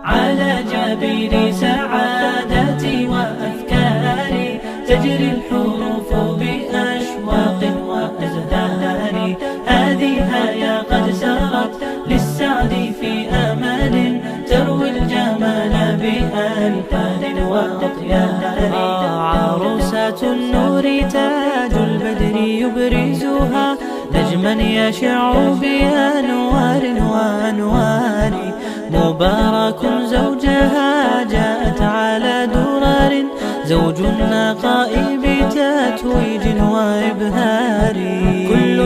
على جبين سعادتي وأفكاري تجري الحروف بأشواق وأزهار. هذه هيا قد سرت للسعد في أمل تروي الجمال بألحان وأطيار. عروسة النور تاج البدر يبرزها نجما يشع بأنوار وأنوار. مبارك زوجها جاءت على درر زوج النقاء بتتويج وإبهار. كل